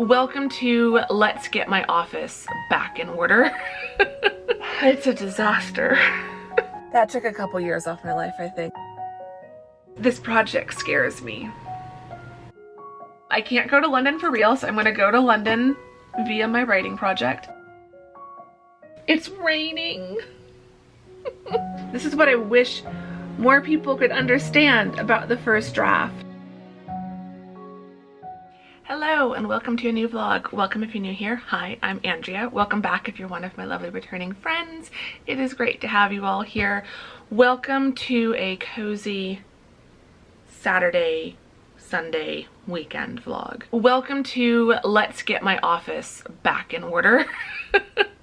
Welcome to Let's Get My Office Back in Order. It's a disaster. That took a couple years off my life, I think. This project scares me. I can't go to London for real, so I'm gonna go to London via my writing project. It's raining. This is what I wish more people could understand about the first draft. Hello and welcome to a new vlog. Welcome if you're new here. Hi, I'm Andrea. Welcome back if you're one of my lovely returning friends. It is great to have you all here. Welcome to a cozy Saturday, Sunday weekend vlog. Welcome to Let's Get My Office Back in Order.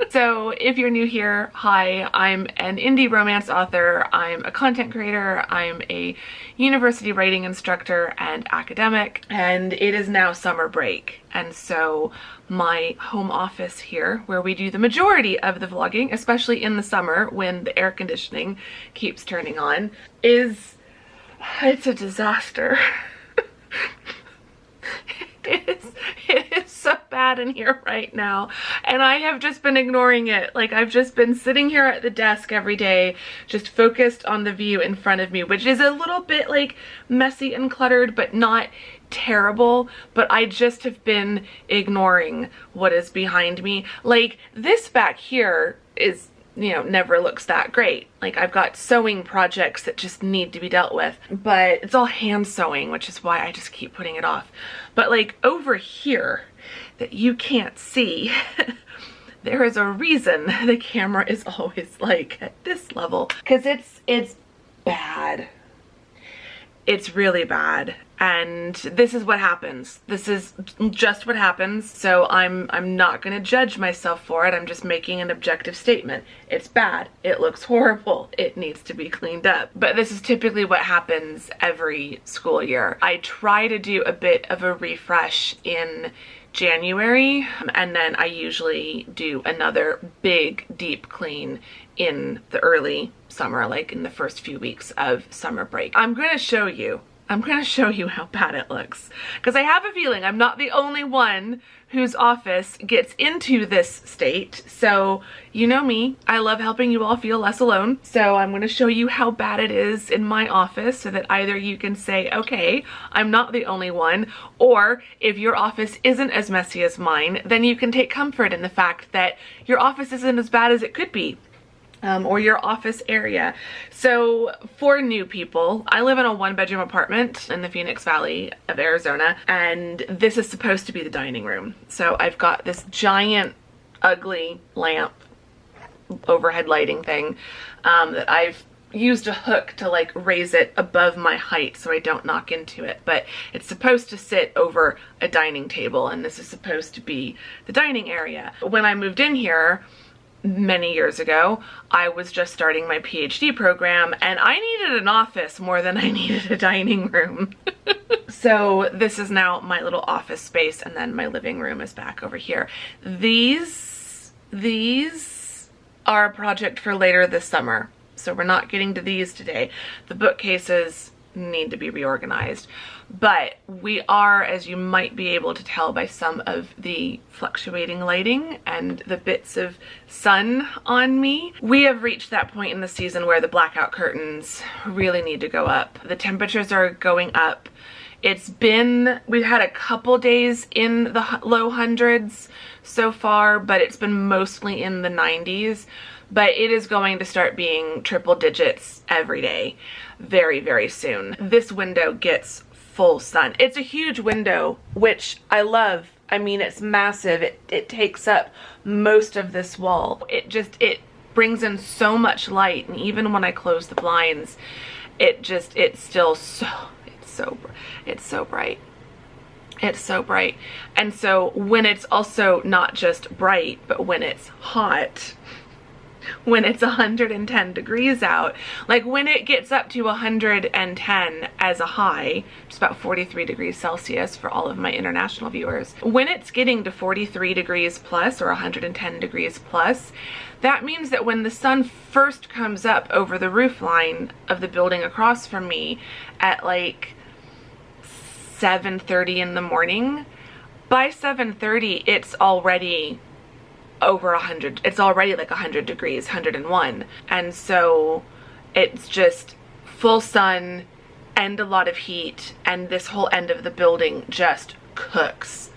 So if you're new here, hi, I'm an indie romance author, I'm a content creator, I'm a university writing instructor and academic, and it is now summer break. And so my home office here, where we do the majority of the vlogging, especially in the summer when the air conditioning keeps turning on, it's a disaster. It is so bad in here right now, and I have just been ignoring it. Like, I've just been sitting here at the desk every day, just focused on the view in front of me, which is a little bit like messy and cluttered, but not terrible. But I just have been ignoring what is behind me. Like, this back here is, you know, never looks that great. Like, I've got sewing projects that just need to be dealt with, but it's all hand sewing, which is why I just keep putting it off. But like over here that you can't see, there is a reason the camera is always like at this level, because it's bad. It's really bad. And this is what happens. This is just what happens. So I'm not gonna judge myself for it. I'm just making an objective statement. It's bad. It looks horrible. It needs to be cleaned up. But this is typically what happens every school year. I try to do a bit of a refresh in January, and then I usually do another big deep clean in the early summer, like in the first few weeks of summer break. I'm gonna show you how bad it looks, because I have a feeling I'm not the only one whose office gets into this state. So you know me, I love helping you all feel less alone. So I'm going to show you how bad it is in my office, so that either you can say, okay, I'm not the only one, or if your office isn't as messy as mine, then you can take comfort in the fact that your office isn't as bad as it could be. Or your office area. So for new people, I live in a one-bedroom apartment in the Phoenix Valley of Arizona, and this is supposed to be the dining room. So I've got this giant ugly lamp overhead lighting thing that I've used a hook to like raise it above my height so I don't knock into it, but it's supposed to sit over a dining table, and this is supposed to be the dining area. When I moved in here many years ago, I was just starting my PhD program, and I needed an office more than I needed a dining room. So this is now my little office space, and then my living room is back over here. These are a project for later this summer, so we're not getting to these today. The bookcases need to be reorganized, but we are, as you might be able to tell by some of the fluctuating lighting and the bits of sun on me, we have reached that point in the season where the blackout curtains really need to go up. The temperatures are going up. We've had a couple days in the low hundreds so far, but it's been mostly in the 90s. But it is going to start being triple digits every day very, very soon. This window gets full sun. It's a huge window, which I love. I mean, it's massive. It takes up most of this wall. It brings in so much light, and even when I close the blinds, it's so bright. It's so bright. And so when it's also not just bright, but when it's hot, when it's 110 degrees out, like when it gets up to 110 as a high, just about 43 degrees Celsius for all of my international viewers, when it's getting to 43 degrees plus or 110 degrees plus, that means that when the sun first comes up over the roof line of the building across from me at like 7:30 in the morning, by 7:30 it's already over 100. It's already like 100 degrees, 101. And so it's just full sun and a lot of heat, and this whole end of the building just cooks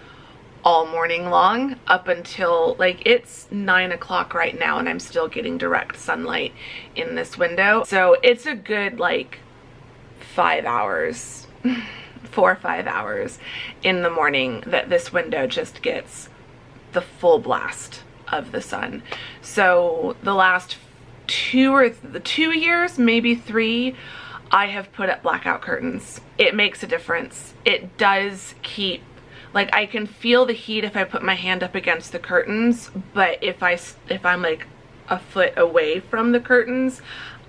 all morning long up until, like, it's 9 o'clock right now and I'm still getting direct sunlight in this window. So it's a good like 5 hours, 4 or 5 hours in the morning that this window just gets the full blast of the sun. So the last 2 years, maybe 3, I have put up blackout curtains. It makes a difference. It does keep, like, I can feel the heat if I put my hand up against the curtains, but if I'm like a foot away from the curtains,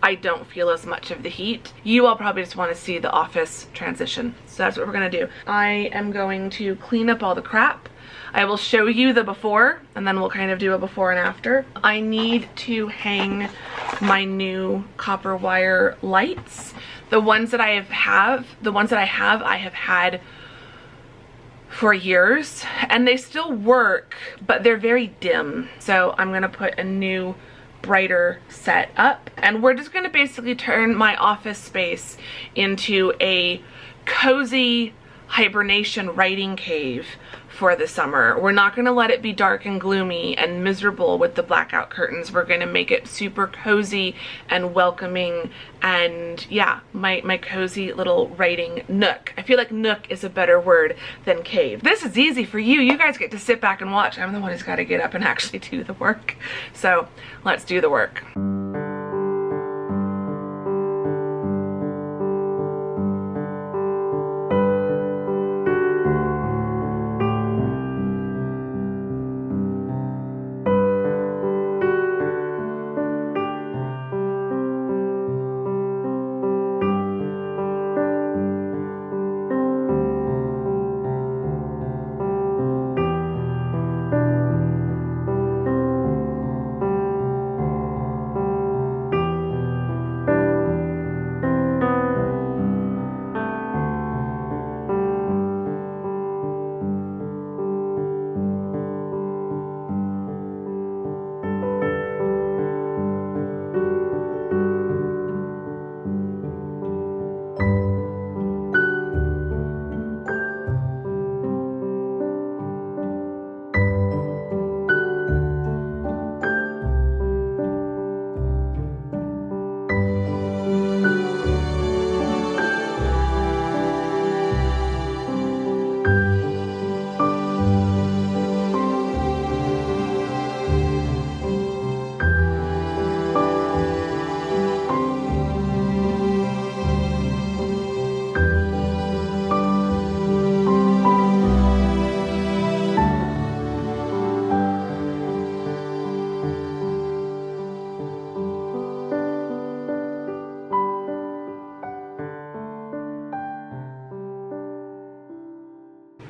I don't feel as much of the heat. You all probably just want to see the office transition. So that's what we're gonna do. I am going to clean up all the crap. I will show you the before, and then we'll kind of do a before and after. I need to hang my new copper wire lights. The ones that I have had for years, and they still work, but they're very dim. So I'm gonna put a new brighter set up, and we're just gonna basically turn my office space into a cozy hibernation writing cave for the summer. We're not gonna let it be dark and gloomy and miserable with the blackout curtains. We're gonna make it super cozy and welcoming, and yeah, my cozy little writing nook. I feel like nook is a better word than cave. This is easy for you. You guys get to sit back and watch. I'm the one who's got to get up and actually do the work. So let's do the work.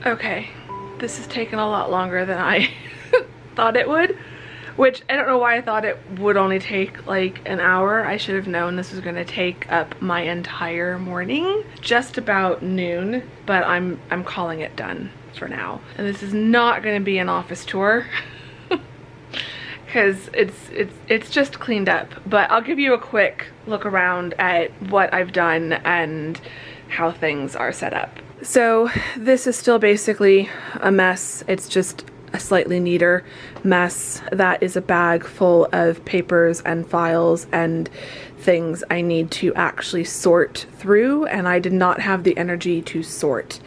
Okay, this has taken a lot longer than I thought it would, which I don't know why I thought it would only take like an hour. I should have known this was gonna take up my entire morning. Just about noon, but I'm calling it done for now. And this is not gonna be an office tour because it's just cleaned up, but I'll give you a quick look around at what I've done and how things are set up. So this is still basically a mess. It's just a slightly neater mess. That is a bag full of papers and files and things I need to actually sort through, and I did not have the energy to sort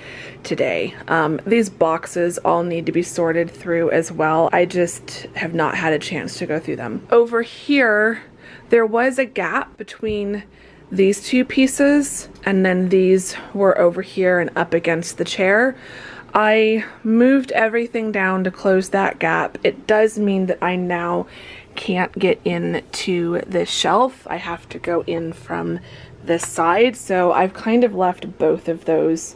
today. These boxes all need to be sorted through as well. I just have not had a chance to go through them. Over here, there was a gap between these two pieces, and then these were over here and up against the chair. I moved everything down to close that gap. It does mean that I now can't get into this shelf. I have to go in from this side, so I've kind of left both of those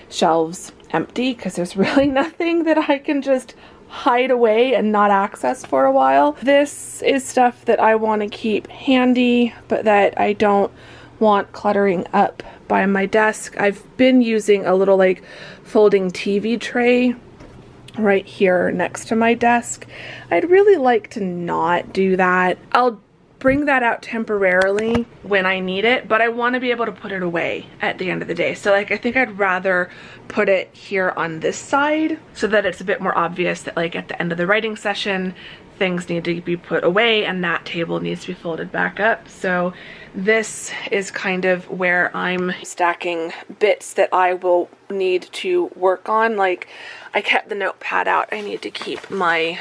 shelves empty because there's really nothing that I can just hide away and not access for a while. This is stuff that I want to keep handy, but that I don't want cluttering up by my desk. I've been using a little like folding TV tray right here next to my desk. I'd really like to not do that. I'll bring that out temporarily when I need it, but I want to be able to put it away at the end of the day. So like, I think I'd rather put it here on this side so that it's a bit more obvious that like at the end of the writing session, things need to be put away and that table needs to be folded back up. So this is kind of where I'm stacking bits that I will need to work on. Like, I kept the notepad out. I need to keep my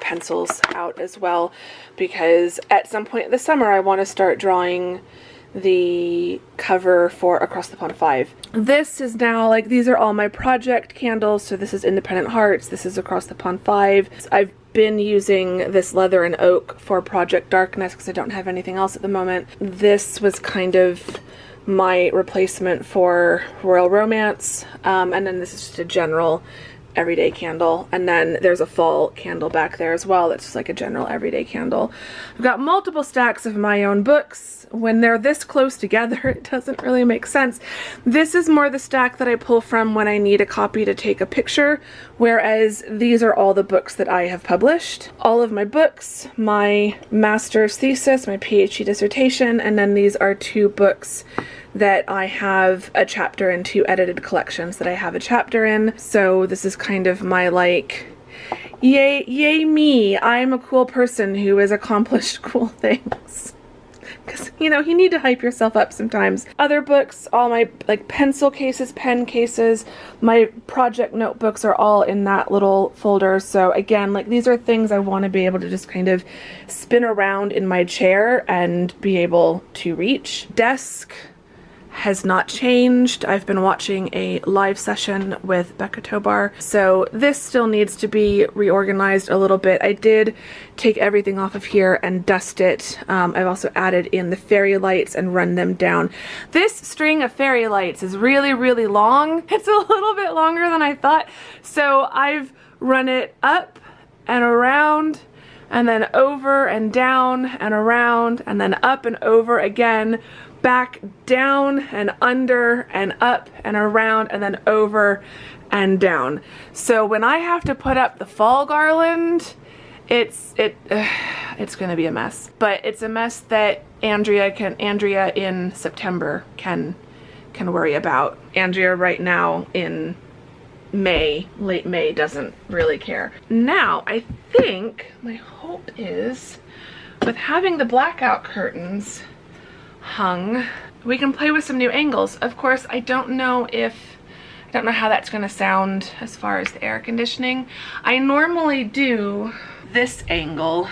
pencils out as well, because at some point this summer I want to start drawing the cover for Across the Pond 5. This is now, like, these are all my project candles. So this is Independent Hearts, this is Across the Pond 5. I've been using this leather and oak for Project Darkness because I don't have anything else at the moment. This was kind of my replacement for Royal Romance, and then this is just a general everyday candle, and then there's a fall candle back there as well that's just like a general everyday candle. I've got multiple stacks of my own books. When they're this close together, it doesn't really make sense. This is more the stack that I pull from when I need a copy to take a picture, whereas these are all the books that I have published. All of my books, my master's thesis, my PhD dissertation, and then these are 2 books that I have a chapter in, 2 edited collections that I have a chapter in. So this is kind of my like, yay me, I'm a cool person who has accomplished cool things. Because, you know, you need to hype yourself up sometimes. Other books, all my like pencil cases, pen cases, my project notebooks are all in that little folder. So again, like, these are things I want to be able to just kind of spin around in my chair and be able to reach. Desk has not changed. I've been watching a live session with Becca Tobar, so this still needs to be reorganized a little bit. I did take everything off of here and dust it. I've also added in the fairy lights and run them down. This string of fairy lights is really, really long. It's a little bit longer than I thought, so I've run it up and around and then over and down and around and then up and over again, back down and under and up and around and then over and down. So when I have to put up the fall garland, it's gonna be a mess. But it's a mess that Andrea in September can worry about. Andrea right now in May, late May, doesn't really care. Now I think my hope is, with having the blackout curtains hung, we can play with some new angles. Of course, I don't know how that's gonna sound as far as the air conditioning. I normally do this angle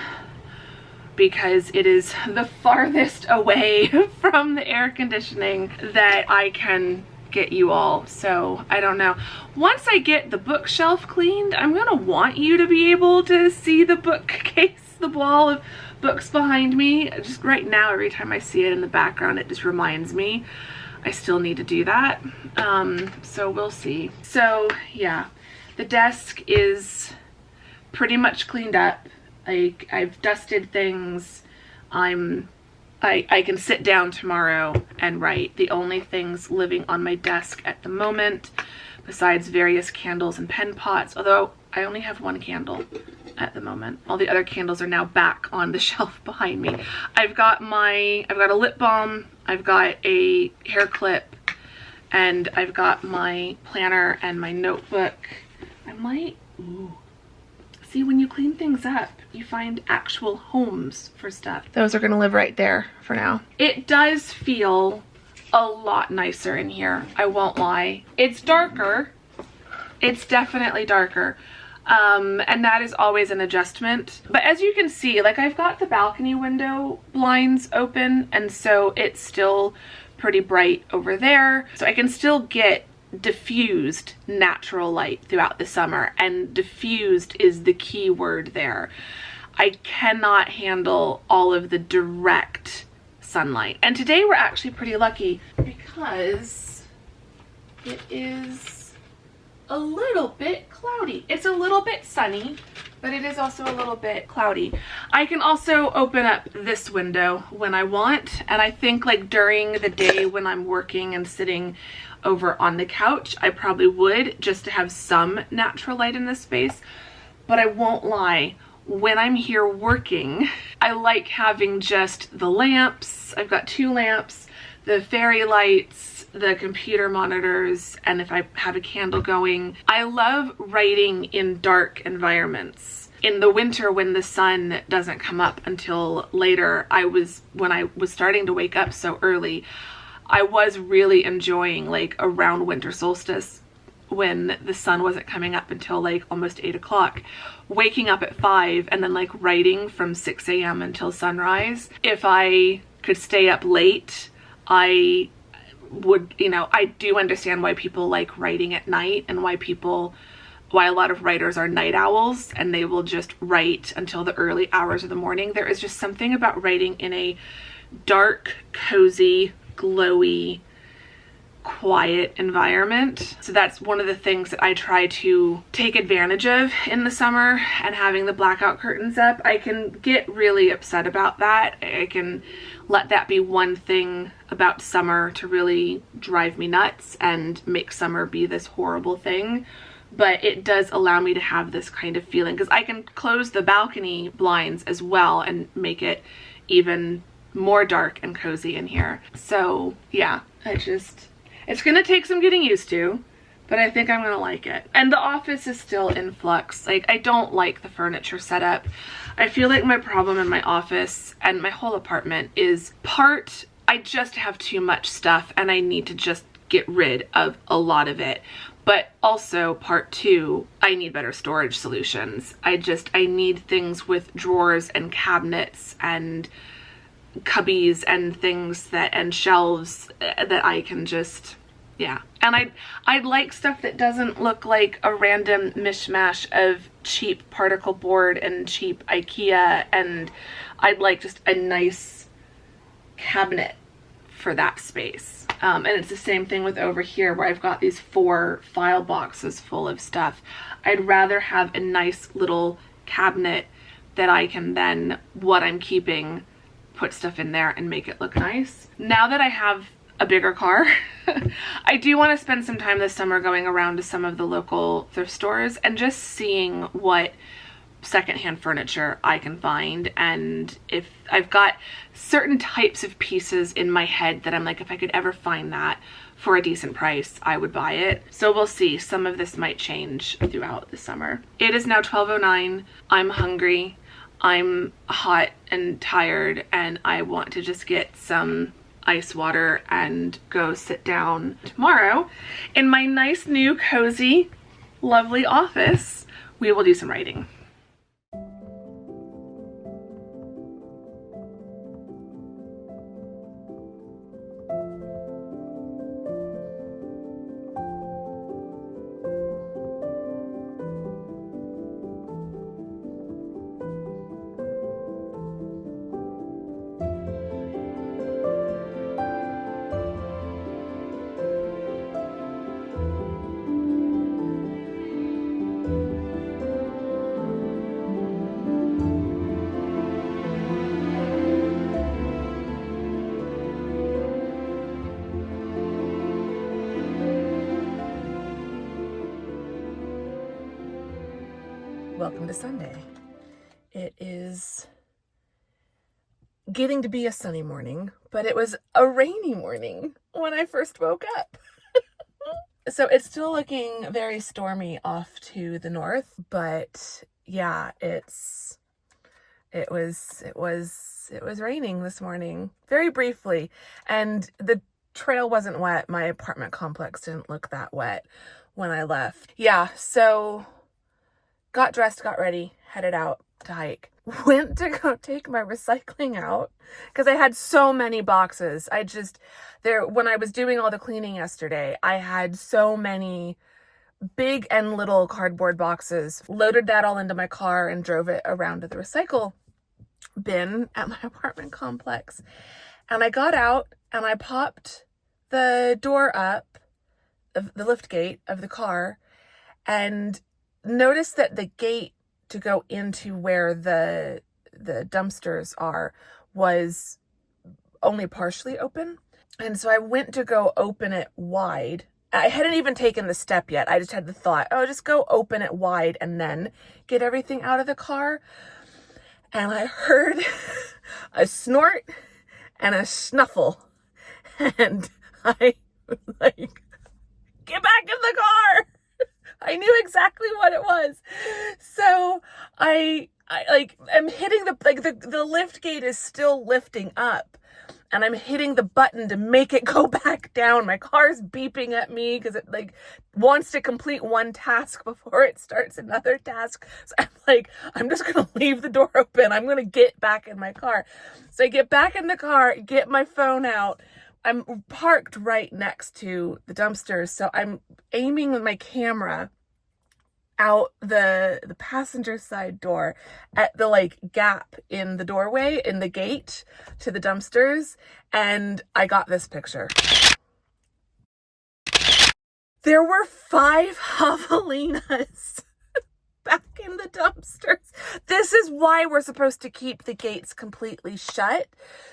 because it is the farthest away from the air conditioning that I can get you all. So I don't know. Once I get the bookshelf cleaned, I'm gonna want you to be able to see the bookcase, the wall of books behind me. Just right now, every time I see it in the background, it just reminds me I still need to do that. So we'll see. So yeah, the desk is pretty much cleaned up. Like, I've dusted things. I can sit down tomorrow and write. The only things living on my desk at the moment, besides various candles and pen pots, although I only have 1 candle at the moment. All the other candles are now back on the shelf behind me. I've got a lip balm, I've got a hair clip, and I've got my planner and my notebook. I might, see, when you clean things up, you find actual homes for stuff. Those are gonna live right there for now. It does feel a lot nicer in here, I won't lie. It's darker. It's definitely darker. And that is always an adjustment. But as you can see, like, I've got the balcony window blinds open, and so it's still pretty bright over there. So I can still get diffused natural light throughout the summer, and diffused is the key word there. I cannot handle all of the direct sunlight. And today we're actually pretty lucky because it is a little bit cloudy. It's a little bit sunny, but it is also a little bit cloudy. I can also open up this window when I want, and I think, like, during the day when I'm working and sitting over on the couch, I probably would, just to have some natural light in this space. But I won't lie, when I'm here working, I like having just the lamps. I've got 2 lamps, the fairy lights, the computer monitors, and if I have a candle going. I love writing in dark environments. In the winter, when the sun doesn't come up until later, when I was starting to wake up so early, I was really enjoying, like, around winter solstice, when the sun wasn't coming up until like almost 8 o'clock, waking up at 5 and then like writing from 6 a.m. until sunrise. If I could stay up late, I would, you know, I do understand why people like writing at night and why a lot of writers are night owls and they will just write until the early hours of the morning. There is just something about writing in a dark, cozy, glowy, quiet environment. So that's one of the things that I try to take advantage of in the summer, and having the blackout curtains up. I can get really upset about that. I can let that be one thing about summer to really drive me nuts and make summer be this horrible thing. But it does allow me to have this kind of feeling, because I can close the balcony blinds as well and make it even more dark and cozy in here. So yeah, it's gonna take some getting used to, but I think I'm gonna like it. And the office is still in flux. Like, I don't like the furniture setup. I feel like my problem in my office and my whole apartment is part, I just have too much stuff and I need to just get rid of a lot of it. But also part 2, I need better storage solutions. I need things with drawers and cabinets and cubbies and things and shelves that I can just, yeah. And I'd like stuff that doesn't look like a random mishmash of cheap particle board and cheap IKEA, and I'd like just a nice cabinet for that space. And it's the same thing with over here, where I've got these 4 file boxes full of stuff. I'd rather have a nice little cabinet that I can then, what I'm keeping, put stuff in there and make it look nice. Now that I have a bigger car, I do want to spend some time this summer going around to some of the local thrift stores and just seeing what secondhand furniture I can find. And if I've got certain types of pieces in my head that I'm like, if I could ever find that for a decent price, I would buy it. So we'll see. Some of this might change throughout the summer. It is now 12:09. I'm hungry. I'm hot and tired, and I want to just get some ice water and go sit down tomorrow in my nice new cozy lovely office. We will do some writing. Welcome to Sunday. It is getting to be a sunny morning, but it was a rainy morning when I first woke up. So it's still looking very stormy off to the north, but yeah, it was raining this morning, very briefly, and the trail wasn't wet. My apartment complex didn't look that wet when I left. Yeah, so got dressed, got ready, headed out to hike. Went to go take my recycling out because I had so many boxes. When I was doing all the cleaning yesterday, I had so many big and little cardboard boxes. Loaded that all into my car and drove it around to the recycle bin at my apartment complex. And I got out and I popped the door up, the lift gate of the car, and noticed that the gate to go into where the dumpsters are was only partially open. And so I went to go open it wide I hadn't even taken the step yet. I just had the thought, oh, just go open it wide and then get everything out of the car. And I heard a snort and a snuffle. And I was like, get back in the car. I knew exactly what it was. So I'm hitting the lift gate is still lifting up. And I'm hitting the button to make it go back down. My car's beeping at me because it like wants to complete one task before it starts another task. So I'm like, I'm just going to leave the door open. I'm going to get back in my car. So I get back in the car, get my phone out. I'm parked right next to the dumpsters. So I'm aiming with my camera out the passenger side door at the like gap in the doorway in the gate to the dumpsters, and I got this picture. There were 5 javelinas back in the dumpsters. This is why we're supposed to keep the gates completely shut.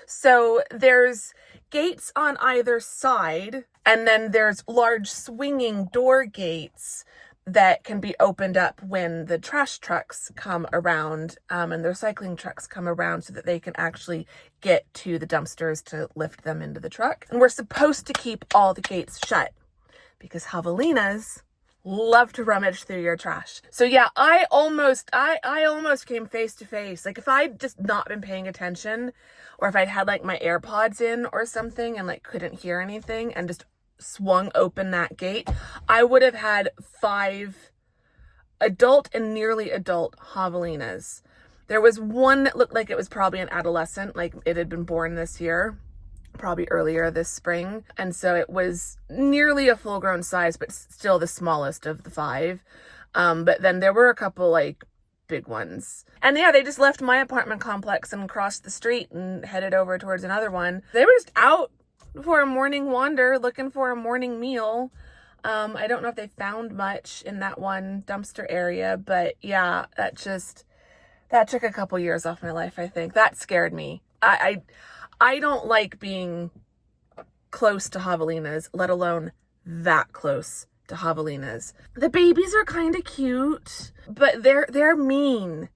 So there's gates on either side, and then there's large swinging door gates that can be opened up when the trash trucks come around and the recycling trucks come around so that they can actually get to the dumpsters to lift them into the truck. And we're supposed to keep all the gates shut because javelinas love to rummage through your trash. So yeah, I almost came face to face. Like if I'd just not been paying attention, or if I'd had like my AirPods in or something and like couldn't hear anything and just swung open that gate, I would have had 5 adult and nearly adult javelinas. There was one that looked like it was probably an adolescent, like it had been born this year, probably earlier this spring. And so it was nearly a full grown size, but still the smallest of the 5. But then there were a couple like big ones. And yeah, they just left my apartment complex and crossed the street and headed over towards another one. They were just out for a morning wander, looking for a morning meal. I don't know if they found much in that one dumpster area, but yeah, that took a couple years off my life, I think. That scared me. I don't like being close to javelinas, let alone that close to javelinas. The babies are kind of cute, but they're mean.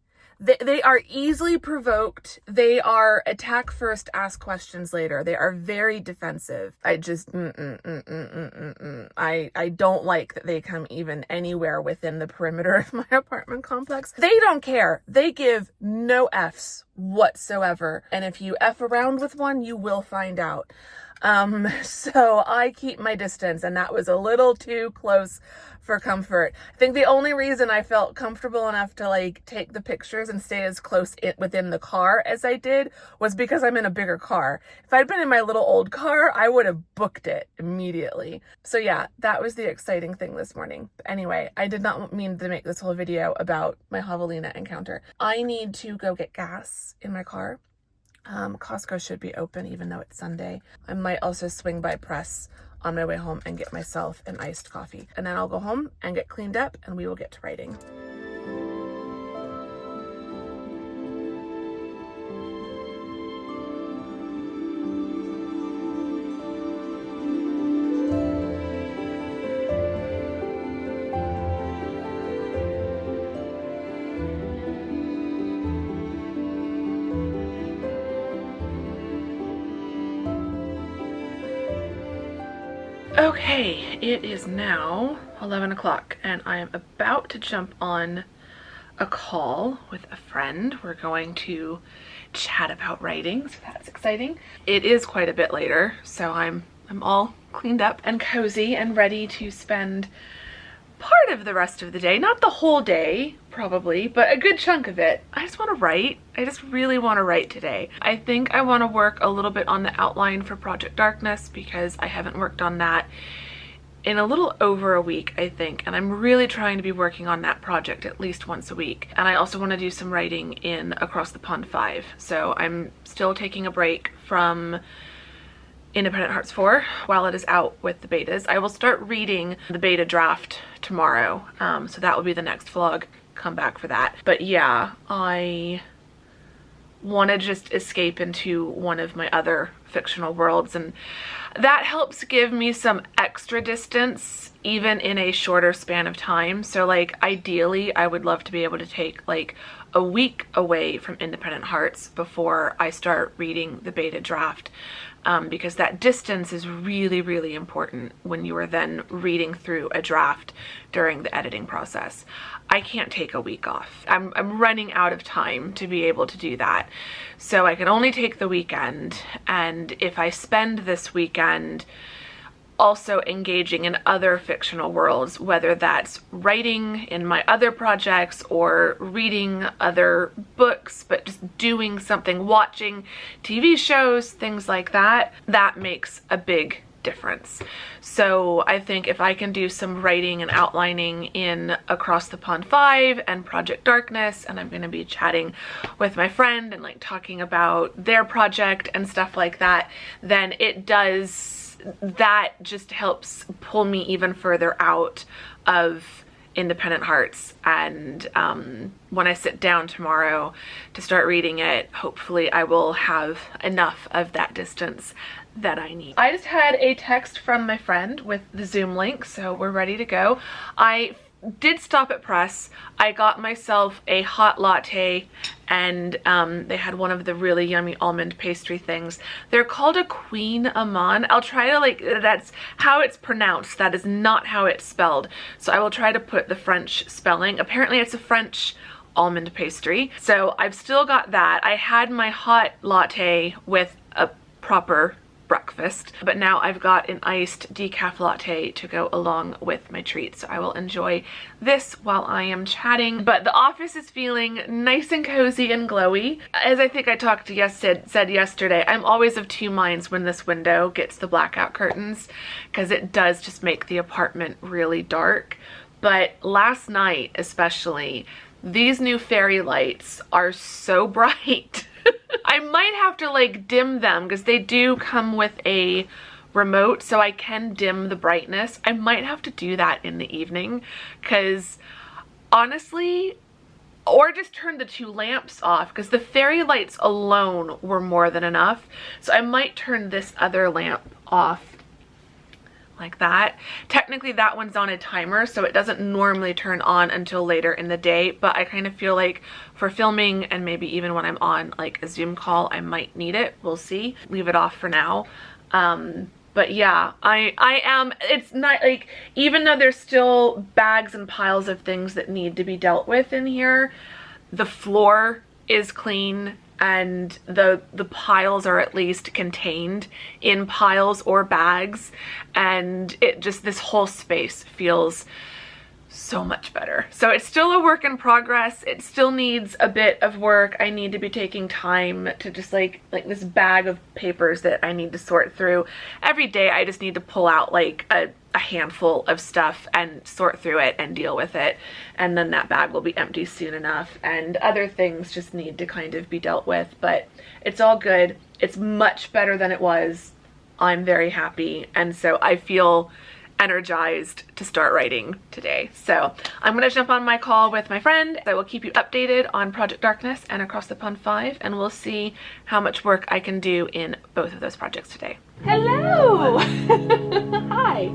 They are easily provoked. They are attack first, ask questions later. They are very defensive. I just, I don't like that they come even anywhere within the perimeter of my apartment complex. They don't care. They give no Fs whatsoever. And if you F around with one, you will find out. So I keep my distance, and that was a little too close for comfort. I think the only reason I felt comfortable enough to like take the pictures and stay as close within the car as I did was because I'm in a bigger car. If I'd been in my little old car, I would have booked it immediately. So yeah, that was the exciting thing this morning. But anyway, I did not mean to make this whole video about my javelina encounter. I need to go get gas in my car. Costco should be open even though it's Sunday. I might also swing by Press on my way home and get myself an iced coffee. And then I'll go home and get cleaned up and we will get to writing. Okay, it is now 11 o'clock and I am about to jump on a call with a friend. We're going to chat about writing, so that's exciting. It is quite a bit later, so I'm all cleaned up and cozy and ready to spend part of the rest of the day, not the whole day probably, but a good chunk of it. I just want to write. I just really want to write today. I think I want to work a little bit on the outline for Project Darkness because I haven't worked on that in a little over a week, I think, and I'm really trying to be working on that project at least once a week. And I also want to do some writing in Across the Pond 5. So I'm still taking a break from Independent Hearts 4 while it is out with the betas. I will start reading the beta draft tomorrow, so that will be the next vlog. Come back for that. But yeah, I want to just escape into one of my other fictional worlds, and that helps give me some extra distance even in a shorter span of time. So like ideally I would love to be able to take like a week away from Independent Hearts before I start reading the beta draft, because that distance is really, really important when you are then reading through a draft during the editing process. I can't take a week off. I'm running out of time to be able to do that. So I can only take the weekend, and if I spend this weekend also engaging in other fictional worlds, whether that's writing in my other projects or reading other books, but just doing something, watching TV shows, things like that, that makes a big difference. So I think if I can do some writing and outlining in Across the Pond 5 and Project Darkness, and I'm going to be chatting with my friend and like talking about their project and stuff like that, then it does, that just helps pull me even further out of Independent Hearts. And when I sit down tomorrow to start reading it, hopefully I will have enough of that distance that I need. I just had a text from my friend with the Zoom link, so we're ready to go. I did stop at Press. I got myself a hot latte, and they had one of the really yummy almond pastry things. They're called a Queen Amman. I'll try to, like, that's how it's pronounced. That is not how it's spelled. So I will try to put the French spelling. Apparently it's a French almond pastry. So I've still got that. I had my hot latte with a proper breakfast, but now I've got an iced decaf latte to go along with my treat, so I will enjoy this while I am chatting. But the office is feeling nice and cozy and glowy. As I think I said yesterday, I'm always of two minds when this window gets the blackout curtains, because it does just make the apartment really dark. But last night especially, these new fairy lights are so bright. I might have to like dim them, because they do come with a remote, so I can dim the brightness. I might have to do that in the evening, because honestly, or just turn the two lamps off, because the fairy lights alone were more than enough. So I might turn this other lamp off like that. Technically that one's on a timer, so it doesn't normally turn on until later in the day, but I kind of feel like for filming and maybe even when I'm on like a Zoom call, I might need it. We'll see. Leave it off for now. But yeah, I am, it's not like, even though there's still bags and piles of things that need to be dealt with in here, the floor is clean, and the piles are at least contained in piles or bags, and it just, this whole space feels so much better. So it's still a work in progress. It still needs a bit of work. I need to be taking time to just like this bag of papers that I need to sort through. Every day I just need to pull out like a handful of stuff and sort through it and deal with it, and then that bag will be empty soon enough, and other things just need to kind of be dealt with. But it's all good. It's much better than it was. I'm very happy, and so I feel energized to start writing today. So I'm gonna jump on my call with my friend. I will keep you updated on Project Darkness and Across the Pond 5, and we'll see how much work I can do in both of those projects today. Hello! Hi!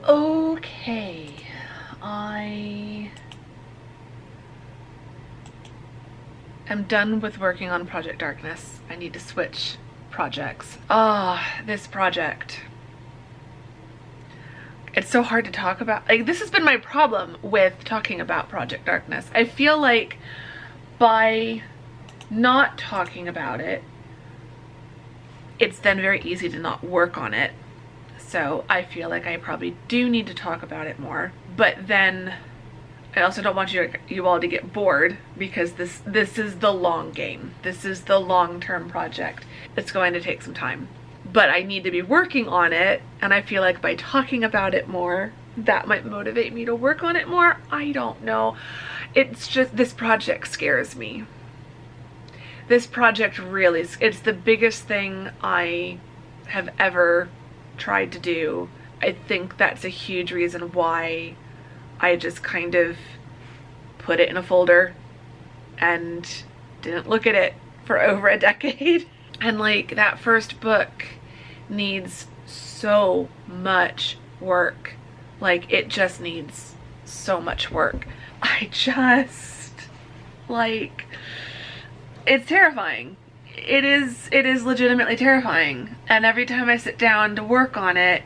Okay, I am done with working on Project Darkness. I need to switch projects. This project. it's so hard to talk about. Like, this has been my problem with talking about Project Darkness. I feel like by not talking about it, it's then very easy to not work on it. So I feel like I probably do need to talk about it more. But then I also don't want you all to get bored, because this is the long game. This is the long-term project. It's going to take some time. But I need to be working on it, and I feel like by talking about it more, that might motivate me to work on it more. I don't know. It's just, this project scares me. This project really, it's the biggest thing I have ever tried to do. I think that's a huge reason why I just kind of put it in a folder and didn't look at it for over a decade. And like, that first book needs so much work. Like, it just needs so much work. I just, like, it's terrifying. It is legitimately terrifying. And every time I sit down to work on it,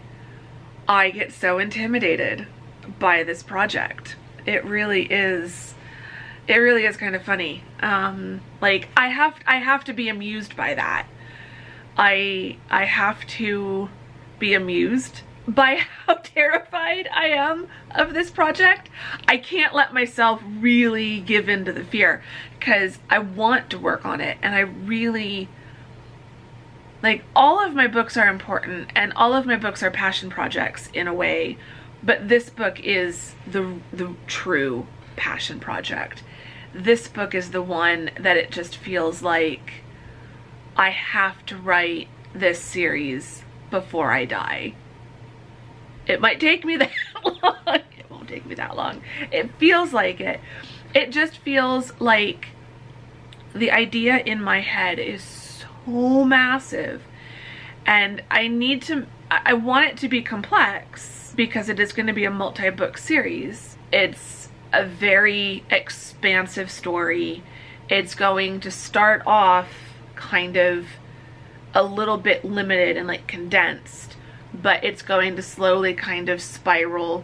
I get so intimidated by this project. It really is kind of funny. Like, I have to be amused by that. I have to be amused by how terrified I am of this project. I can't let myself really give in to the fear, because I want to work on it, and I really, like, all of my books are important and all of my books are passion projects in a way, but this book is the true passion project. This book is the one that it just feels like I have to write this series before I die. It might take me that long. It won't take me that long. It feels like it. It just feels like the idea in my head is so massive, and I want it to be complex, because it is going to be a multi-book series. It's a very expansive story. It's going to start off kind of a little bit limited and like condensed, but it's going to slowly kind of spiral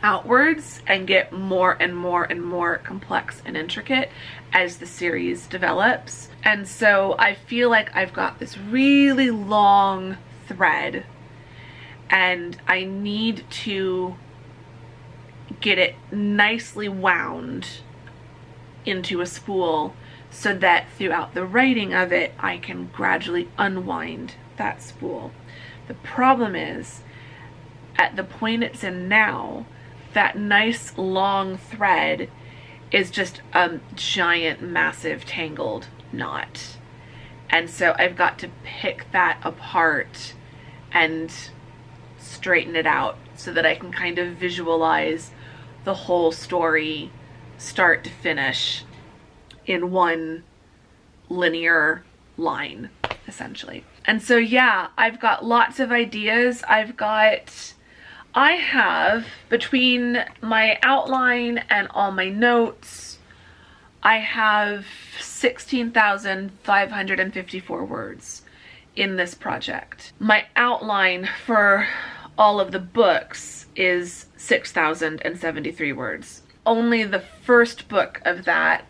outwards and get more and more and more complex and intricate as the series develops. And so I feel like I've got this really long thread, and I need to get it nicely wound into a spool, so that throughout the writing of it, I can gradually unwind that spool. The problem is, at the point it's in now, that nice long thread is just a giant, massive, tangled knot. And so I've got to pick that apart and straighten it out, so that I can kind of visualize the whole story, start to finish, in one linear line, essentially. And so yeah, I've got lots of ideas. I have, between my outline and all my notes, I have 16,554 words in this project. My outline for all of the books is 6,073 words. Only the first book of that,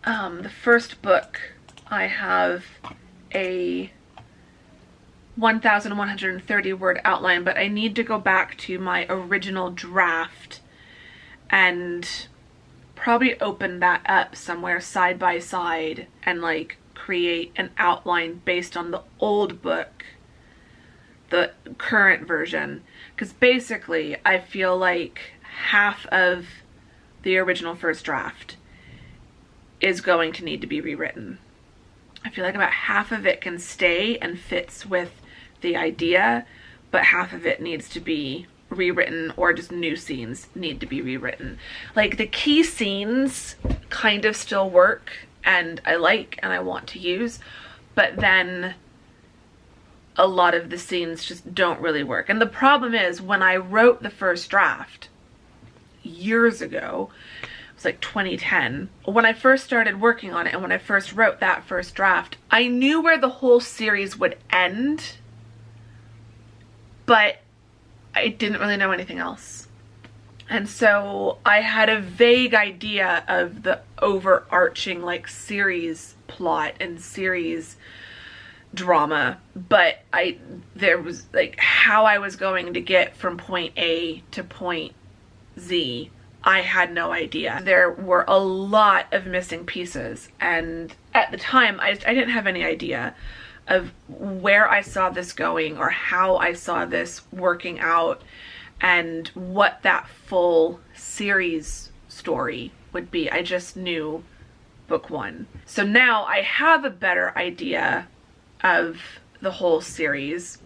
the first book, I have a 1,130 word outline, but I need to go back to my original draft and probably open that up somewhere side by side and like create an outline based on the old book, the current version. Because basically I feel like half of the original first draft is going to need to be rewritten. I feel like about half of it can stay and fits with the idea, but half of it needs to be rewritten, or just new scenes need to be rewritten. Like, the key scenes kind of still work and I like and I want to use, but then a lot of the scenes just don't really work. And the problem is, when I wrote the first draft years ago, it was like 2010, when I first started working on it and when I first wrote that first draft, I knew where the whole series would end, but I didn't really know anything else. And so I had a vague idea of the overarching like series plot and series drama, but there was like how I was going to get from point A to point Z, I had no idea. There were a lot of missing pieces, and at the time I didn't have any idea of where I saw this going or how I saw this working out and what that full series story would be. I just knew book one. So now I have a better idea of the whole series.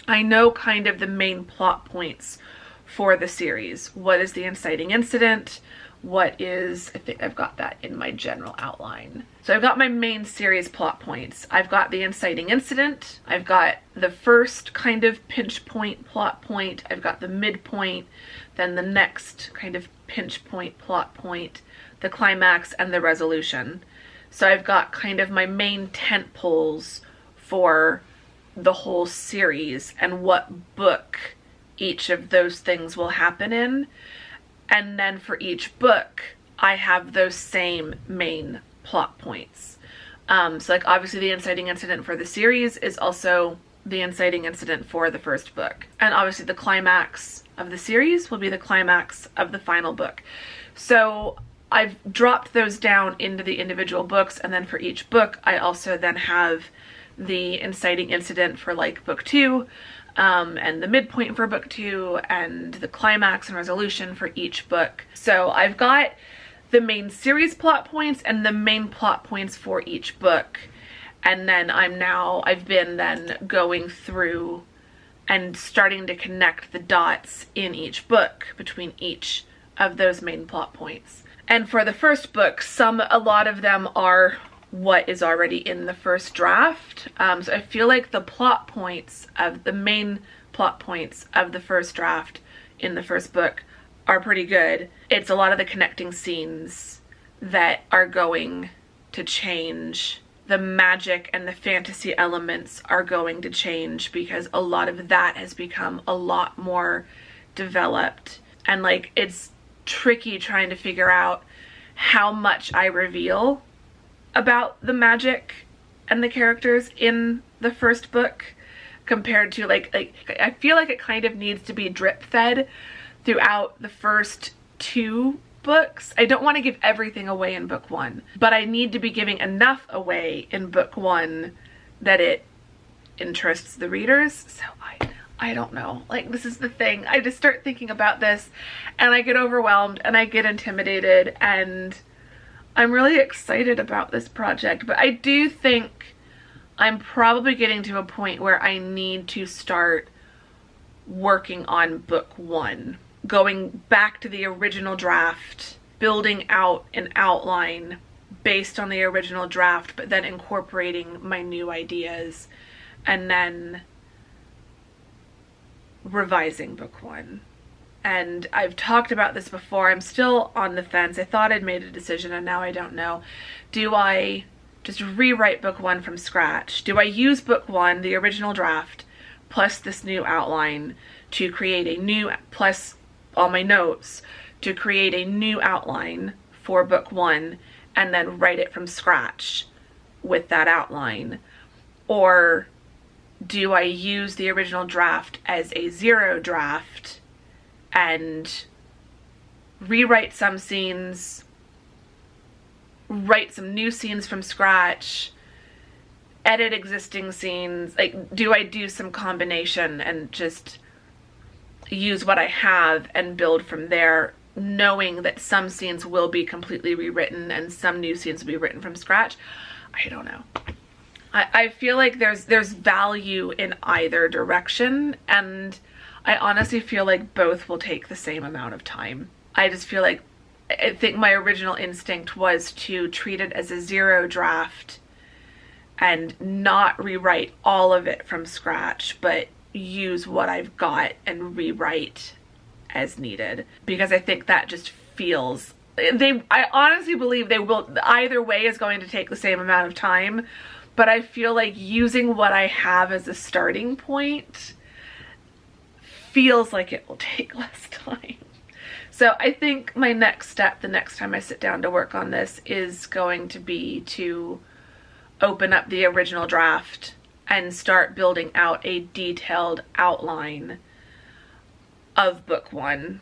I know kind of the main plot points for the series. What is the inciting incident? What is, I think I've got that in my general outline. So I've got my main series plot points. I've got the inciting incident. I've got the first kind of pinch point plot point. I've got the midpoint, then the next kind of pinch point plot point, the climax, and the resolution. So I've got kind of my main tent poles for the whole series and what book each of those things will happen in. And then for each book, I have those same main plot points. So like obviously the inciting incident for the series is also the inciting incident for the first book. And obviously the climax of the series will be the climax of the final book. So I've dropped those down into the individual books, and then for each book, I also then have the inciting incident for like book two, and the midpoint for book two, and the climax and resolution for each book. So I've got the main series plot points and the main plot points for each book. And then I've been then going through and starting to connect the dots in each book between each of those main plot points. And for the first book, a lot of them are what is already in the first draft. So I feel like the plot points of the main plot points of the first draft in the first book are pretty good. It's a lot of the connecting scenes that are going to change. The magic and the fantasy elements are going to change because a lot of that has become a lot more developed. And like, it's tricky trying to figure out how much I reveal about the magic and the characters in the first book compared to like I feel like it kind of needs to be drip fed throughout the first two books. I don't want to give everything away in book one, but I need to be giving enough away in book one that it interests the readers. So I don't know. Like, this is the thing. I just start thinking about this and I get overwhelmed and I get intimidated, and I'm really excited about this project, but I do think I'm probably getting to a point where I need to start working on book one, going back to the original draft, building out an outline based on the original draft, but then incorporating my new ideas, and then revising book one. And I've talked about this before. I'm still on the fence. I thought I'd made a decision and now I don't know. Do I just rewrite book one from scratch? Do I use book one, the original draft, plus this new outline to create a new, plus all my notes, to create a new outline for book one and then write it from scratch with that outline? Or do I use the original draft as a zero draft and rewrite some scenes, write some new scenes from scratch, edit existing scenes? Like, do I do some combination and just use what I have and build from there, knowing that some scenes will be completely rewritten and some new scenes will be written from scratch? I don't know. I feel like there's value in either direction, and I honestly feel like both will take the same amount of time. I just feel like, I think my original instinct was to treat it as a zero draft and not rewrite all of it from scratch, but use what I've got and rewrite as needed, because I think that just feels, I honestly believe they will, either way is going to take the same amount of time, but I feel like using what I have as a starting point feels like it will take less time. So I think my next step, the next time I sit down to work on this, is going to be to open up the original draft and start building out a detailed outline of book one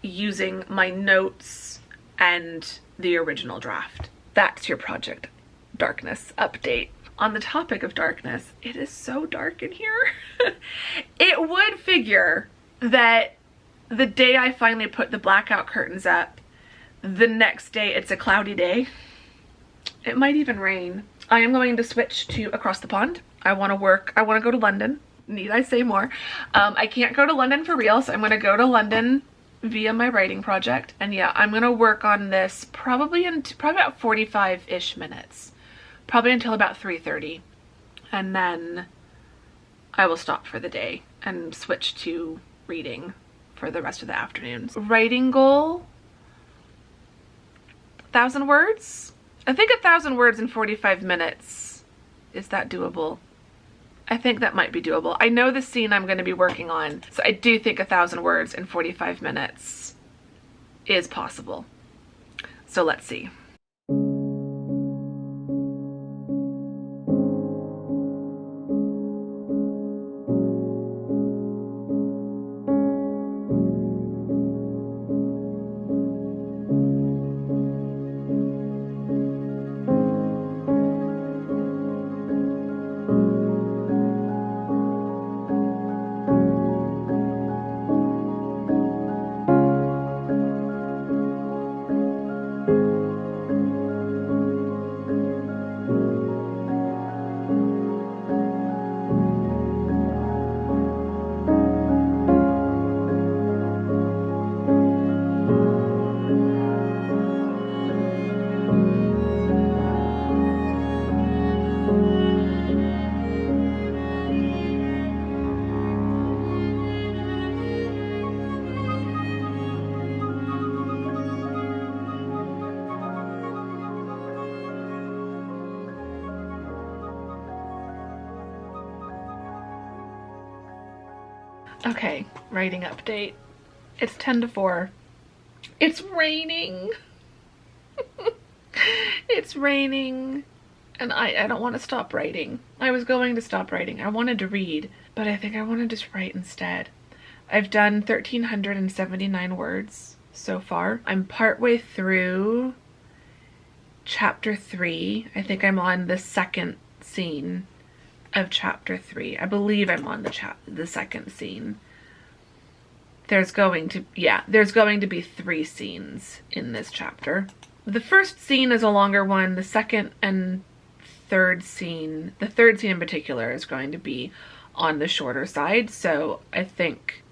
using my notes and the original draft. That's your Project Darkness update. On the topic of darkness, it is so dark in here. It would figure that the day I finally put the blackout curtains up, the next day it's a cloudy day. It might even rain. I am going to switch to across the pond. I want to go to London. Need I say more? I can't go to London for real, so I'm going to go to London via my writing project. And yeah, I'm going to work on this probably about 45-ish minutes. Probably until about 3:30. And then I will stop for the day and switch to reading for the rest of the afternoons. Writing goal, 1,000 words? I think 1,000 words in 45 minutes. Is that doable? I think that might be doable. I know the scene I'm going to be working on, so I do think 1,000 words in 45 minutes is possible. So let's see. Okay, writing update. It's 10 to 4. It's raining. It's raining. And I don't want to stop writing. I was going to stop writing. I wanted to read, but I think I want to just write instead. I've done 1,379 words so far. I'm partway through chapter 3. I think I'm on the second scene of chapter 3. I believe I'm on the second scene. There's going to be 3 scenes in this chapter. The first scene is a longer one. The second and third scene, the third scene in particular, is going to be on the shorter side, so I think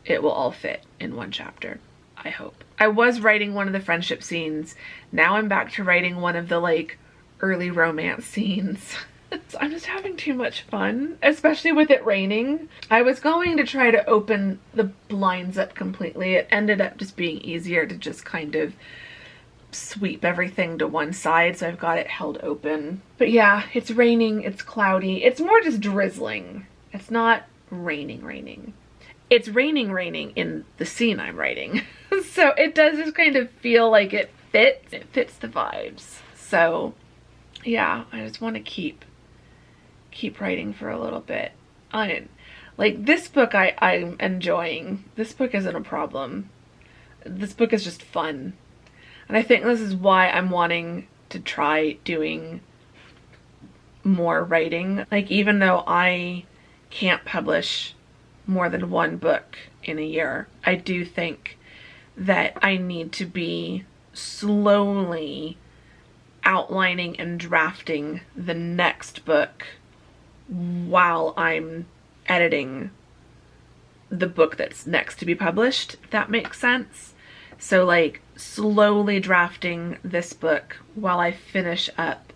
it will all fit in one chapter. I hope. I was writing one of the friendship scenes. Now I'm back to writing one of the like early romance scenes. So I'm just having too much fun, especially with it raining. I was going to try to open the blinds up completely. It ended up just being easier to just kind of sweep everything to one side, so I've got it held open. But yeah, it's raining, it's cloudy. It's more just drizzling. It's not raining. It's raining in the scene I'm writing. So it does just kind of feel like it fits the vibes. So yeah, I just want to keep writing for a little bit. Like this book I'm enjoying. This book isn't a problem. This book is just fun. And I think this is why I'm wanting to try doing more writing. Like, even though I can't publish more than one book in a year, I do think that I need to be slowly outlining and drafting the next book while I'm editing the book that's next to be published, if that makes sense. So like slowly drafting this book while I finish up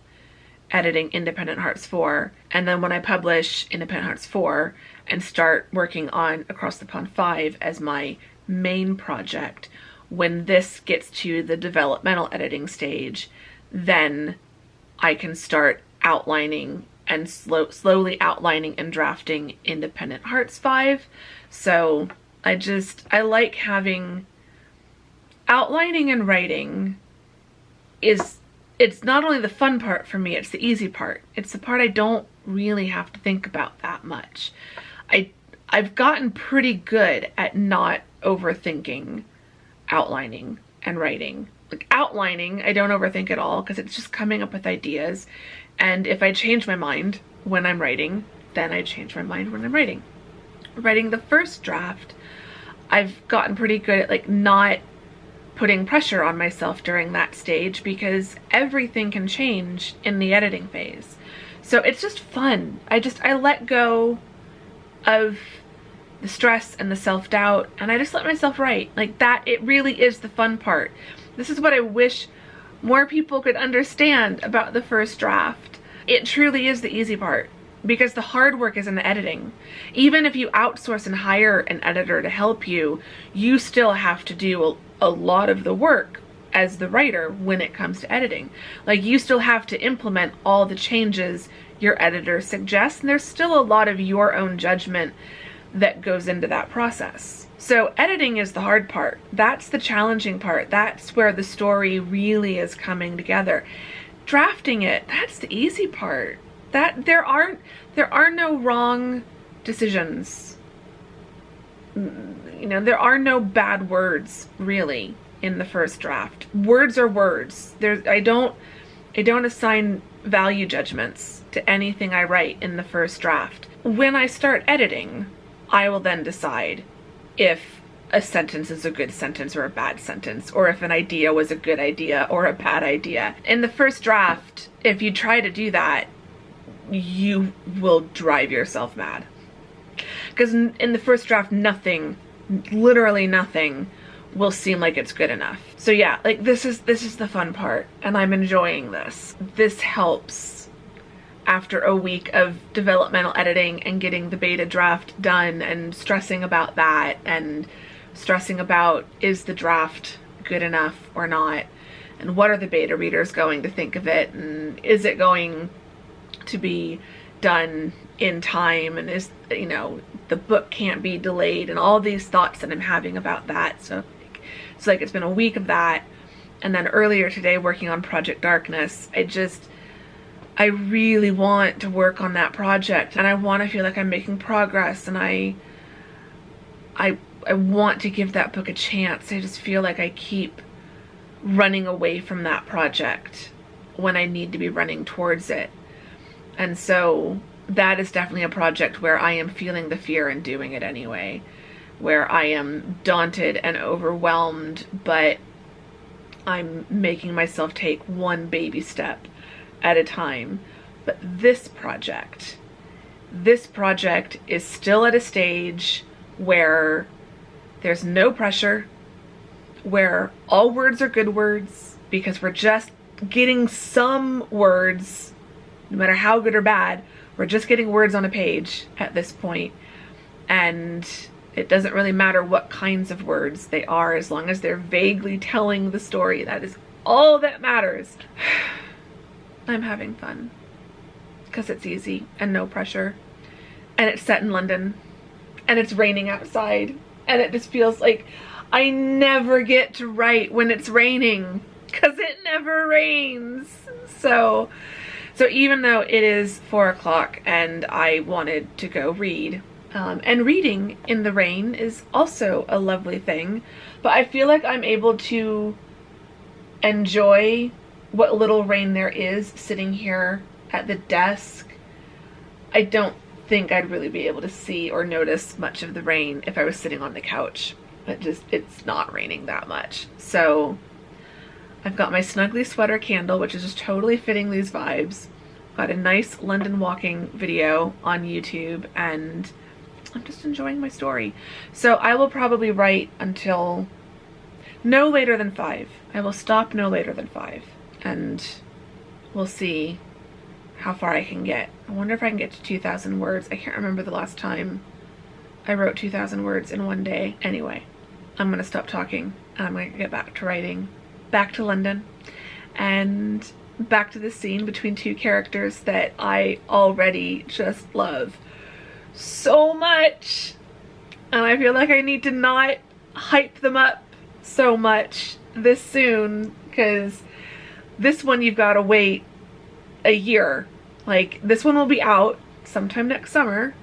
editing Independent Hearts 4, and then when I publish Independent Hearts 4 and start working on Across the Pond 5 as my main project, when this gets to the developmental editing stage, then I can start outlining and slowly outlining and drafting Independent Hearts 5. So I like having outlining and writing it's not only the fun part for me, it's the easy part. It's the part I don't really have to think about that much. I've gotten pretty good at not overthinking outlining and writing. Like outlining, I don't overthink at all because it's just coming up with ideas. And if I change my mind when I'm writing, then I change my mind when I'm writing. Writing the first draft, I've gotten pretty good at like not putting pressure on myself during that stage because everything can change in the editing phase. So it's just fun. I let go of the stress and the self-doubt and I just let myself write. Like that, it really is the fun part. This is what I wish more people could understand about the first draft. It truly is the easy part because the hard work is in the editing. Even if you outsource and hire an editor to help you, you still have to do a lot of the work as the writer when it comes to editing. Like you still have to implement all the changes your editor suggests, and there's still a lot of your own judgment that goes into that process. So editing is the hard part. That's the challenging part. That's where the story really is coming together. Drafting it, that's the easy part. That there are no wrong decisions. You know, there are no bad words really in the first draft. Words are words. I don't assign value judgments to anything I write in the first draft. When I start editing, I will then decide if a sentence is a good sentence or a bad sentence, or if an idea was a good idea or a bad idea. In the first draft, if you try to do that, you will drive yourself mad. Because in the first draft, nothing, literally nothing, will seem like it's good enough. So yeah, like this is the fun part, and I'm enjoying this. This helps after a week of developmental editing and getting the beta draft done and stressing about that and stressing about is the draft good enough or not, and what are the beta readers going to think of it, and is it going to be done in time, and is, you know, the book can't be delayed, and all these thoughts that I'm having about that. So it's like it's been a week of that, and then earlier today working on Project Darkness, I really want to work on that project, and I want to feel like I'm making progress, and I want to give that book a chance. I just feel like I keep running away from that project when I need to be running towards it. And so that is definitely a project where I am feeling the fear and doing it anyway, where I am daunted and overwhelmed, but I'm making myself take one baby step at a time. But this project is still at a stage where there's no pressure, where all words are good words, because we're just getting some words, no matter how good or bad, we're just getting words on a page at this point. And it doesn't really matter what kinds of words they are, as long as they're vaguely telling the story. That is all that matters. I'm having fun because it's easy and no pressure, and it's set in London, and it's raining outside, and it just feels like I never get to write when it's raining because it never rains. So even though it is 4 o'clock and I wanted to go read, and reading in the rain is also a lovely thing, but I feel like I'm able to enjoy what little rain there is sitting here at the desk. I don't think I'd really be able to see or notice much of the rain if I was sitting on the couch. It's not raining that much. So I've got my snuggly sweater candle, which is just totally fitting these vibes. Got a nice London walking video on YouTube, and I'm just enjoying my story. So I will probably write until no later than 5. I will stop no later than 5, and we'll see how far I can get. I wonder if I can get to 2,000 words. I can't remember the last time I wrote 2,000 words in one day. Anyway, I'm gonna stop talking and I'm gonna get back to writing, back to London, and back to the scene between two characters that I already just love so much. And I feel like I need to not hype them up so much this soon, because this one you've got to wait a year. Like, this one will be out sometime next summer,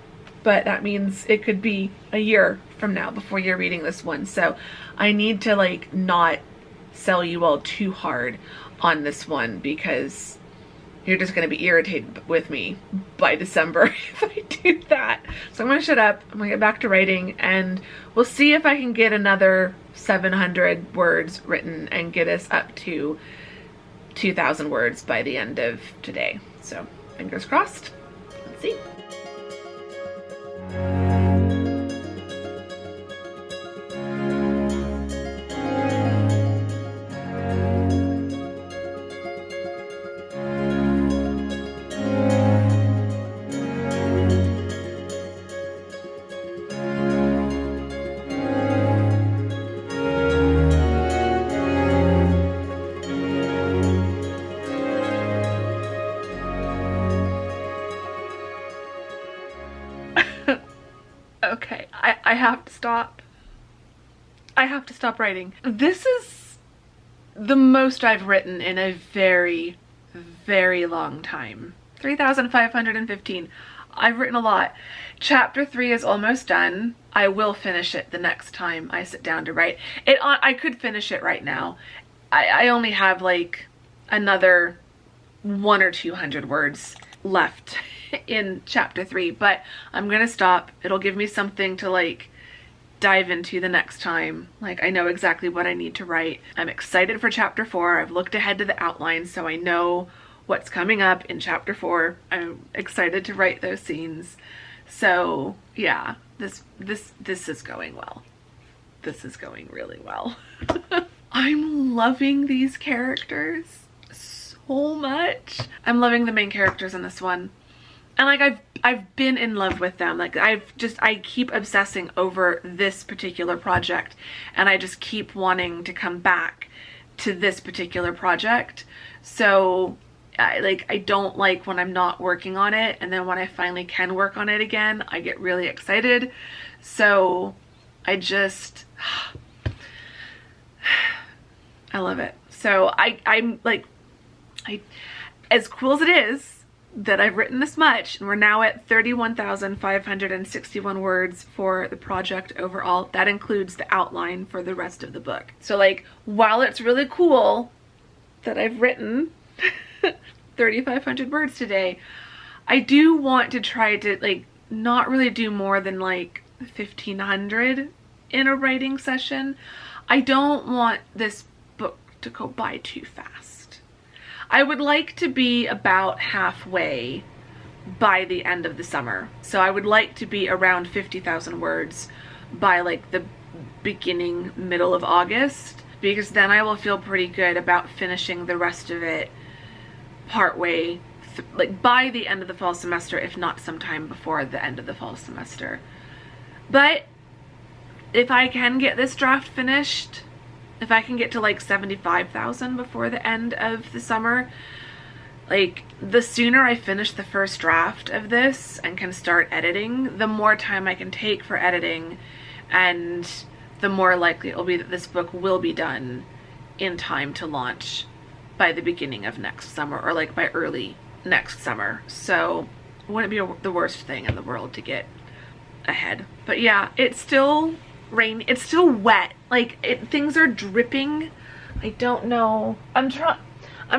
but that means it could be a year from now before you're reading this one. So I need to like not sell you all too hard on this one, because you're just going to be irritated with me by December if I do that. So I'm going to shut up. I'm going to get back to writing, and we'll see if I can get another 700 words written and get us up to 2,000 words by the end of today. So fingers crossed. Let's see. Okay, I have to stop. I have to stop writing. This is the most I've written in a very, very long time. 3,515. I've written a lot. Chapter 3 is almost done. I will finish it the next time I sit down to write. I could finish it right now. I only have like another 100 or 200 words left in chapter 3, but I'm gonna stop. It'll give me something to like dive into the next time. Like, I know exactly what I need to write. I'm excited for chapter 4. I've looked ahead to the outline, so I know what's coming up in chapter 4. I'm excited to write those scenes. So yeah, this is going well. This is going really well. I'm loving these characters so much. I'm loving the main characters in this one. And like I've been in love with them. Like I keep obsessing over this particular project, and I just keep wanting to come back to this particular project. So I don't like when I'm not working on it, and then when I finally can work on it again, I get really excited. So I just I love it. So I'm like, as cool as it is that I've written this much, and we're now at 31,561 words for the project overall. That includes the outline for the rest of the book. So like, while it's really cool that I've written 3,500 words today, I do want to try to like not really do more than like 1,500 in a writing session. I don't want this book to go by too fast. I would like to be about halfway by the end of the summer. So I would like to be around 50,000 words by like the beginning, middle of August, because then I will feel pretty good about finishing the rest of it partway, like by the end of the fall semester, if not sometime before the end of the fall semester. But if I can get this draft finished, if I can get to like 75,000 before the end of the summer, like the sooner I finish the first draft of this and can start editing, the more time I can take for editing, and the more likely it will be that this book will be done in time to launch by the beginning of next summer, or like by early next summer. So it wouldn't be the worst thing in the world to get ahead. But yeah, it's still rain. It's still wet. Like things are dripping. I don't know. I'm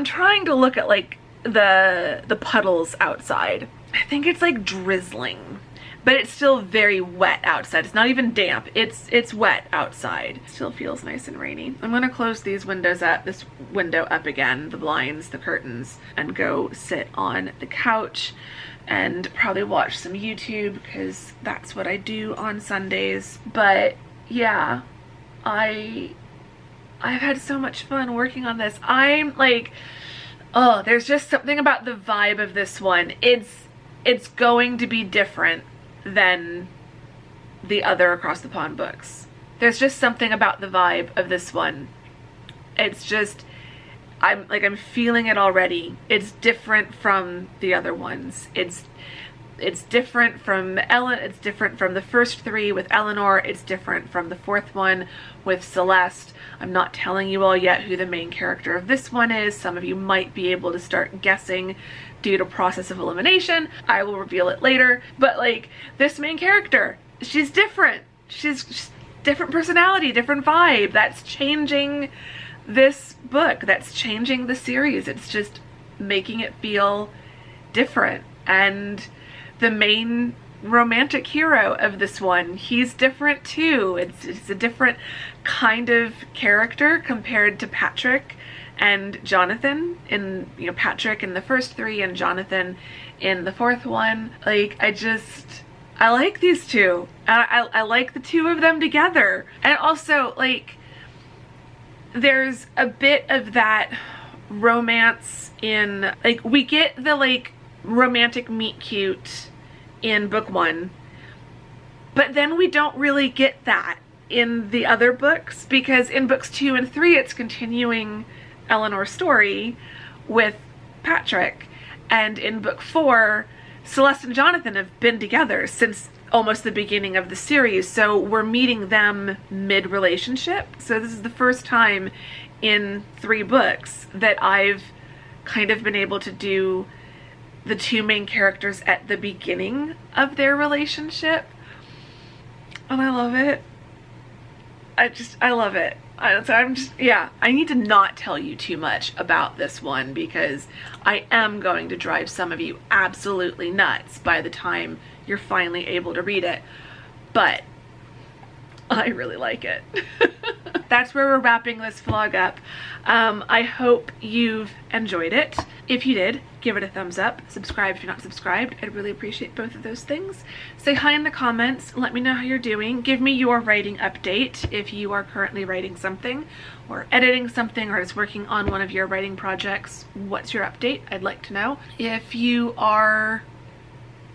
trying to look at like the puddles outside. I think it's like drizzling, but it's still very wet outside. It's not even damp. It's wet outside. It still feels nice and rainy. I'm gonna close these windows up, this window up again, the blinds, the curtains, and go sit on the couch and probably watch some YouTube, because that's what I do on Sundays. But yeah, I've had so much fun working on this. I'm like, oh, there's just something about the vibe of this one. It's going to be different than the other Across the Pond books. There's just something about the vibe of this one. It's just, I'm feeling it already. It's different from the other ones. It's different from Ellen. It's different from the first three with Eleanor. It's different from the fourth one with Celeste. I'm not telling you all yet who the main character of this one is. Some of you might be able to start guessing due to process of elimination. I will reveal it later. But like, this main character, she's different. She's different personality, different vibe. That's changing this book. That's changing the series. It's just making it feel different. And the main romantic hero of this one, he's different too. It's a different kind of character compared to Patrick and Jonathan in, you know, Patrick in the first three and Jonathan in the fourth one. Like, I like these two. I like the two of them together. And also, like, there's a bit of that romance in, like, we get the, like, romantic meet cute in book one, but then we don't really get that in the other books, because in books 2 and 3 it's continuing Eleanor's story with Patrick, and in book 4 Celeste and Jonathan have been together since almost the beginning of the series, so we're meeting them mid-relationship. So this is the first time in 3 books that I've kind of been able to do the two main characters at the beginning of their relationship, and I love it. I love it. I need to not tell you too much about this one, because I am going to drive some of you absolutely nuts by the time you're finally able to read it, but I really like it. That's where we're wrapping this vlog up. I hope you've enjoyed it. If you did, give it a thumbs up. Subscribe if you're not subscribed. I'd really appreciate both of those things. Say hi in the comments. Let me know how you're doing. Give me your writing update if you are currently writing something or editing something or is working on one of your writing projects. What's your update? I'd like to know. If you are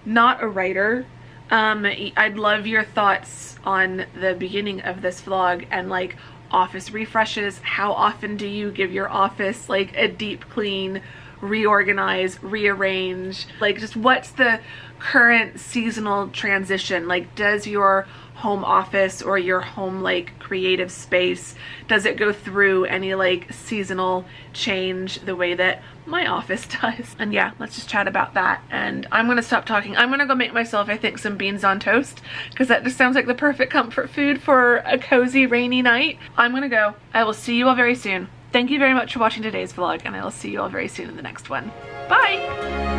not a writer, I'd love your thoughts on the beginning of this vlog and like office refreshes. How often do you give your office like a deep clean, reorganize, rearrange? Like, just what's the current seasonal transition? Like, does your home office or your home like creative space, does it go through any like seasonal change the way that my office does? And yeah, let's just chat about that. And I'm gonna stop talking. I'm gonna go make myself, I think, some beans on toast, because that just sounds like the perfect comfort food for a cozy rainy night. I'm gonna go. I will see you all very soon. Thank you very much for watching today's vlog, and I will see you all very soon in the next one. Bye!